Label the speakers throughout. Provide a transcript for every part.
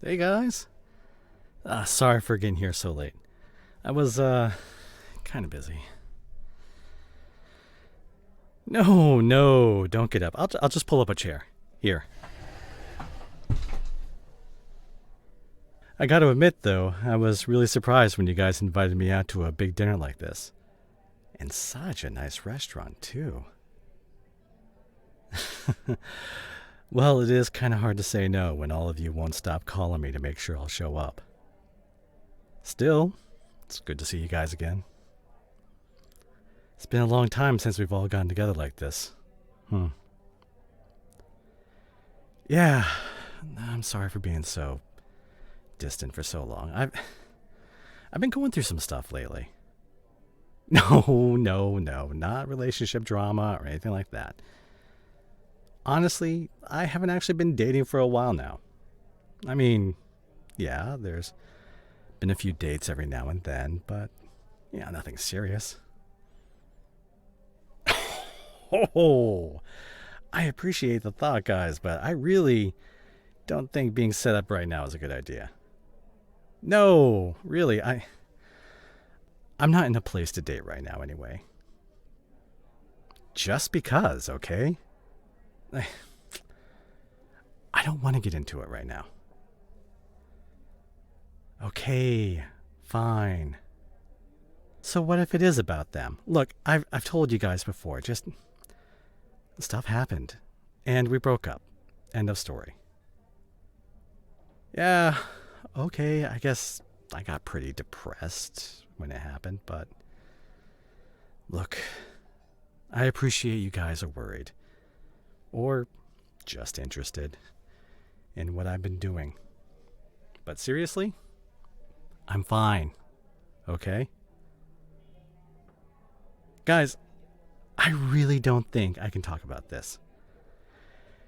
Speaker 1: Hey guys. Sorry for getting here so late. I was kind of busy. No, no, don't get up. I'll just pull up a chair. Here. I got to admit though, I was really surprised when you guys invited me out to a big dinner like this. And such a nice restaurant, too. Well, it is kind of hard to say no when all of you won't stop calling me to make sure I'll show up. Still, it's good to see you guys again. It's been a long time since we've all gotten together like this. Hmm. Yeah, I'm sorry for being so distant for so long. I've been going through some stuff lately. No, no, no, not relationship drama or anything like that. Honestly, I haven't actually been dating for a while now. I mean, yeah, there's been a few dates every now and then, but yeah, nothing serious. Oh, I appreciate the thought, guys, but I really don't think being set up right now is a good idea. No, really, I'm not in a place to date right now anyway. Just because, okay? I don't want to get into it right now. Okay, fine. So what if it is about them? Look, I've told you guys before, just stuff happened and we broke up. End of story. Yeah, okay, I guess I got pretty depressed when it happened, but look, I appreciate you guys are worried or just interested in what I've been doing. But seriously, I'm fine, okay? Guys, I really don't think I can talk about this.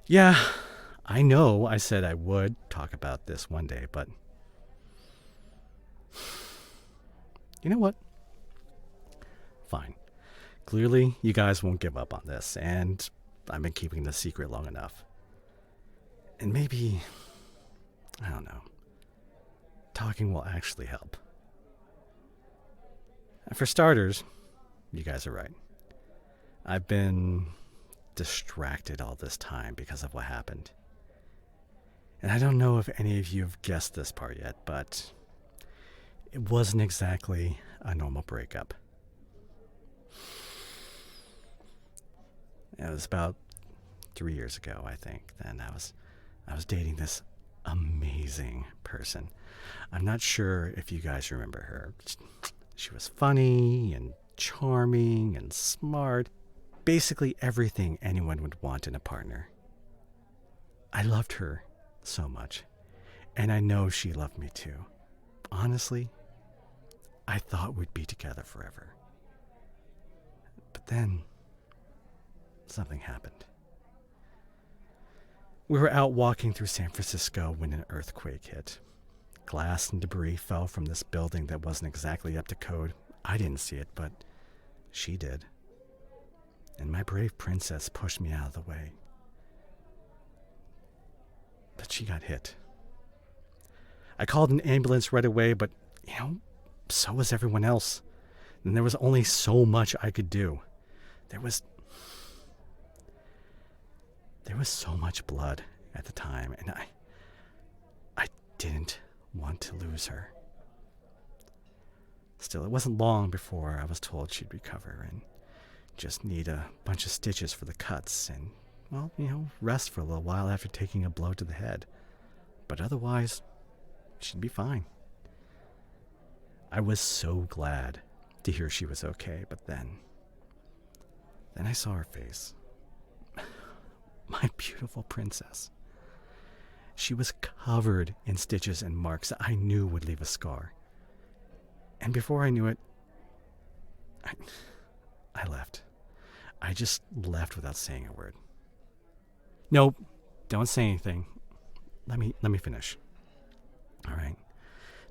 Speaker 1: Yeah, I know I said I would talk about this one day, but you know what? Fine. Clearly, you guys won't give up on this, and I've been keeping the secret long enough. And maybe, I don't know, talking will actually help. And for starters, you guys are right. I've been distracted all this time because of what happened. And I don't know if any of you have guessed this part yet, but it wasn't exactly a normal breakup. It was about 3 years ago, I think. Then I was dating this amazing person. I'm not sure if you guys remember her. She was funny and charming and smart. Basically everything anyone would want in a partner. I loved her so much, and I know she loved me too. Honestly, I thought we'd be together forever. But then, something happened. We were out walking through San Francisco when an earthquake hit. Glass and debris fell from this building that wasn't exactly up to code. I didn't see it, but she did. And my brave princess pushed me out of the way. But she got hit. I called an ambulance right away, but, so was everyone else. And there was only so much I could do. There was so much blood at the time, and I didn't want to lose her. Still, it wasn't long before I was told she'd recover and just need a bunch of stitches for the cuts and, rest for a little while after taking a blow to the head. But otherwise, she'd be fine. I was so glad to hear she was okay, but then I saw her face. My beautiful princess. She was covered in stitches and marks that I knew would leave a scar. And before I knew it, I left. I just left without saying a word. Nope, don't say anything. Let me finish. All right?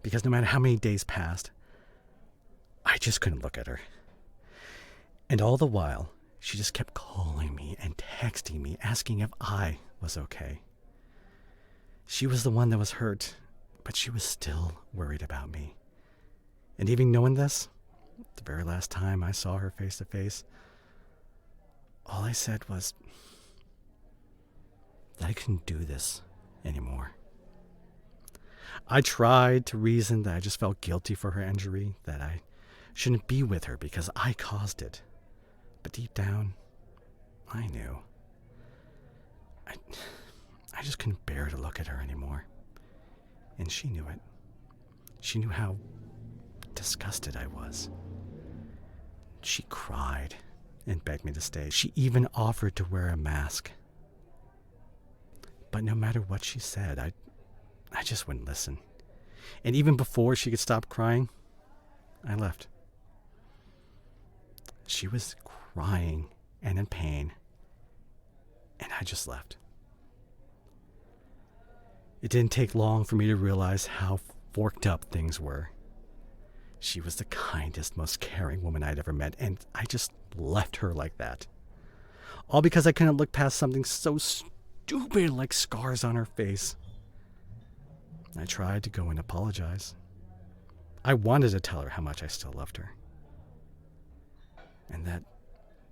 Speaker 1: Because no matter how many days passed, I just couldn't look at her. And all the while, she just kept calling me and texting me, asking if I was okay. She was the one that was hurt, But she was still worried about me. And even knowing this, the very last time I saw her face to face, all I said was that I couldn't do this anymore. I tried to reason that I just felt guilty for her injury, that I shouldn't be with her because I caused it. But deep down, I knew. I just couldn't bear to look at her anymore. And she knew it. She knew how disgusted I was. She cried and begged me to stay. She even offered to wear a mask. But no matter what she said, I just wouldn't listen. And even before she could stop crying, I left. She was crying and in pain, and I just left. It didn't take long for me to realize how forked up things were. She was the kindest, most caring woman I'd ever met, and I just left her like that. All because I couldn't look past something so stupid like scars on her face. I tried to go and apologize. I wanted to tell her how much I still loved her. And that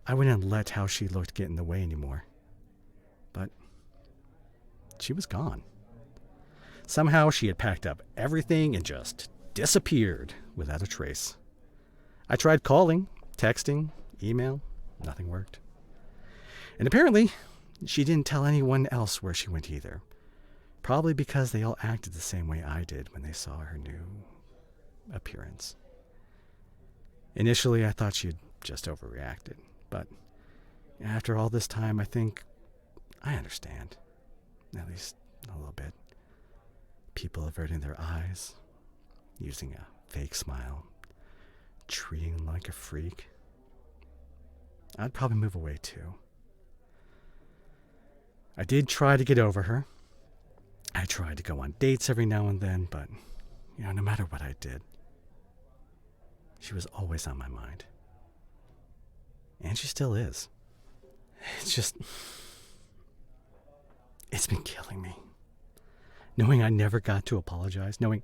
Speaker 1: I wouldn't let how she looked get in the way anymore. But she was gone. Somehow she had packed up everything and just disappeared without a trace. I tried calling, texting, email. Nothing worked. And apparently, she didn't tell anyone else where she went either. Probably because they all acted the same way I did when they saw her new appearance. Initially, I thought she had just overreacted. But after all this time, I think I understand. At least a little bit. People averting their eyes, using a fake smile, treating them like a freak. I'd probably move away too. I did try to get over her. I tried to go on dates every now and then, but, no matter what I did, she was always on my mind. And she still is. It's been killing me. Knowing I never got to apologize, knowing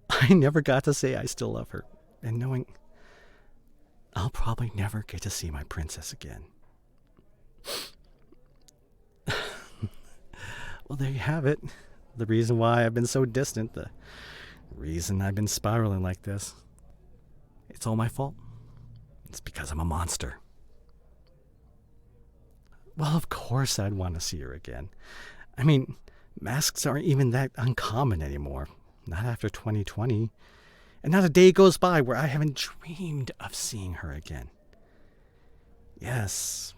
Speaker 1: I never got to say I still love her, and knowing I'll probably never get to see my princess again. Well, there you have it. The reason why I've been so distant, the reason I've been spiraling like this. It's all my fault. It's because I'm a monster. Well, of course I'd want to see her again. I mean, masks aren't even that uncommon anymore. Not after 2020. And not a day goes by where I haven't dreamed of seeing her again. Yes,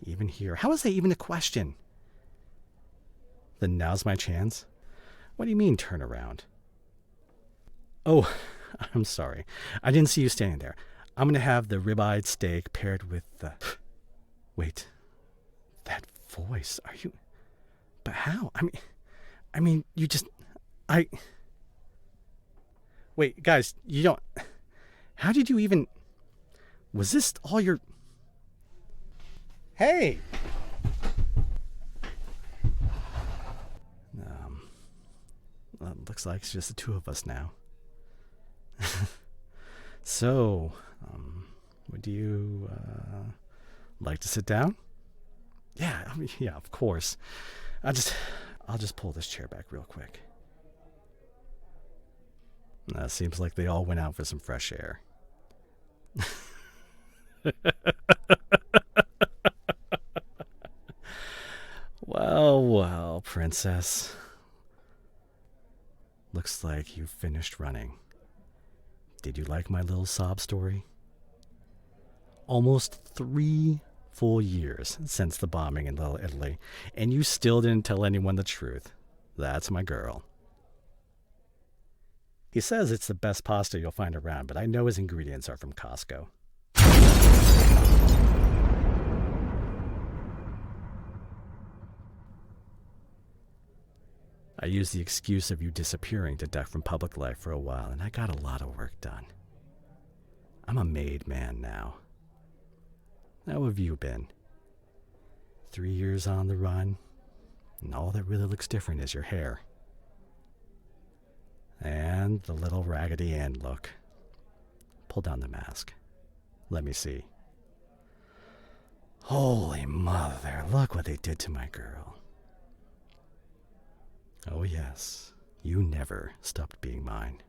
Speaker 1: even here. How is that even a question? Then now's my chance. What do you mean, turn around? Oh, I'm sorry. I didn't see you standing there. I'm going to have the ribeye steak paired with the... Wait. That voice. Are you... But how? I mean, you just... Wait, guys, you don't... How did you even... Was this all your... Hey! Well, it looks like it's just the two of us now. So, would you like to sit down? Yeah, yeah, of course. I'll just pull this chair back real quick. Seems like they all went out for some fresh air. Well, princess. Looks like you finished running. Did you like my little sob story? Almost 3 full years since the bombing in Little Italy, and you still didn't tell anyone the truth. That's my girl. He says it's the best pasta you'll find around, but I know his ingredients are from Costco. I used the excuse of you disappearing to duck from public life for a while, and I got a lot of work done. I'm a made man now. How have you been? 3 years on the run, and all that really looks different is your hair. The little Raggedy Ann look. Pull down the mask. Let me see. Holy mother, look what they did to my girl. Oh yes, you never stopped being mine.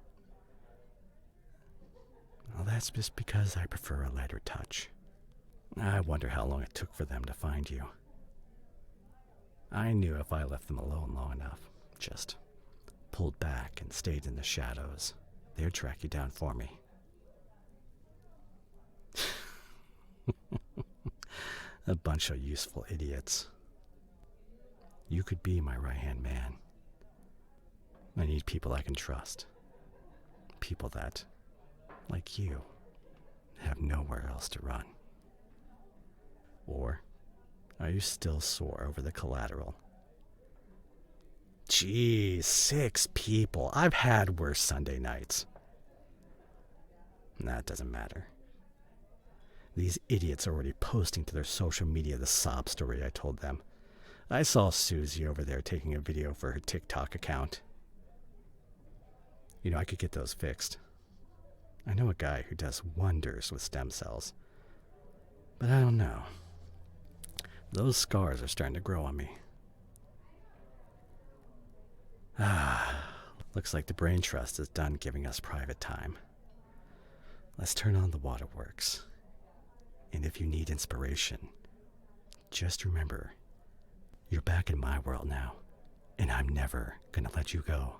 Speaker 1: Well, that's just because I prefer a lighter touch. I wonder how long it took for them to find you. I knew if I left them alone long enough, just pulled back and stayed in the shadows, they'd track you down for me. A bunch of useful idiots. You could be my right-hand man. I need people I can trust. People that, like you, have nowhere else to run. Or are you still sore over the collateral? Geez, 6 people. I've had worse Sunday nights. That doesn't matter. These idiots are already posting to their social media the sob story I told them. I saw Susie over there taking a video for her TikTok account. You know, I could get those fixed. I know a guy who does wonders with stem cells. But I don't know. Those scars are starting to grow on me. Looks like the Brain Trust is done giving us private time. Let's turn on the waterworks. And if you need inspiration, just remember, you're back in my world now, and I'm never gonna let you go.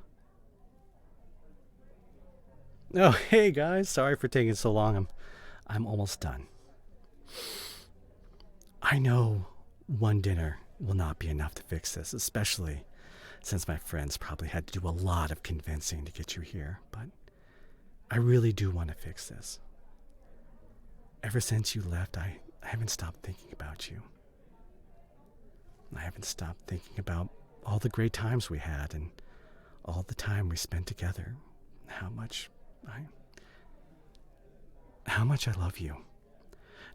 Speaker 1: Oh, hey guys, sorry for taking so long. I'm almost done. I know one dinner will not be enough to fix this, especially since my friends probably had to do a lot of convincing to get you here, but I really do want to fix this. Ever since you left, I haven't stopped thinking about you. I haven't stopped thinking about all the great times we had and all the time we spent together. How much I love you.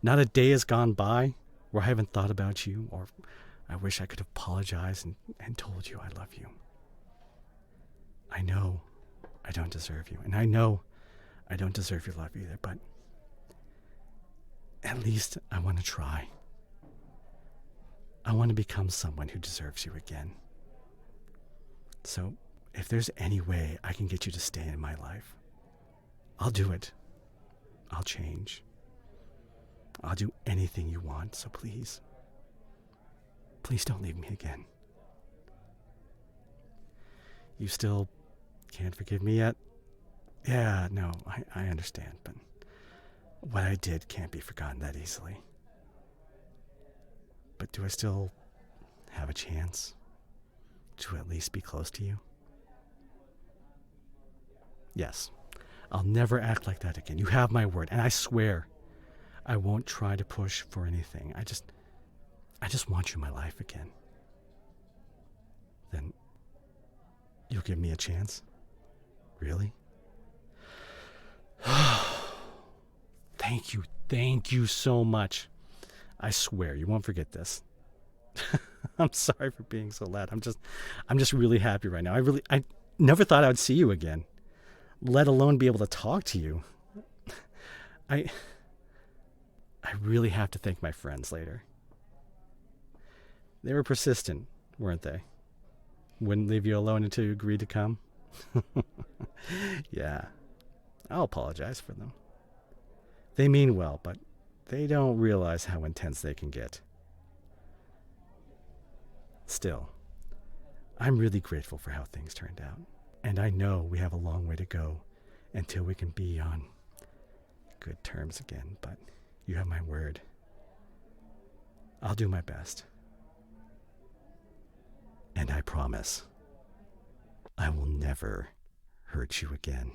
Speaker 1: Not a day has gone by where I haven't thought about you, or I wish I could have apologized and told you I love you. I know I don't deserve you, and I know I don't deserve your love either, but at least I want to try. I want to become someone who deserves you again. So, if there's any way I can get you to stay in my life, I'll do it. I'll change. I'll do anything you want, so please don't leave me again. You still can't forgive me yet? Yeah, no, I understand, but what I did can't be forgotten that easily. But do I still have a chance to at least be close to you? Yes, I'll never act like that again. You have my word, and I swear I won't try to push for anything. I just want you in my life again. Then you'll give me a chance? Really? Thank you so much. I swear you won't forget this. I'm sorry for being so loud. I'm just really happy right now. I never thought I would see you again, let alone be able to talk to you. I really have to thank my friends later. They were persistent, weren't they? Wouldn't leave you alone until you agreed to come. Yeah, I'll apologize for them. They mean well, but they don't realize how intense they can get. Still, I'm really grateful for how things turned out. And I know we have a long way to go until we can be on good terms again, but you have my word. I'll do my best. And I promise I will never hurt you again.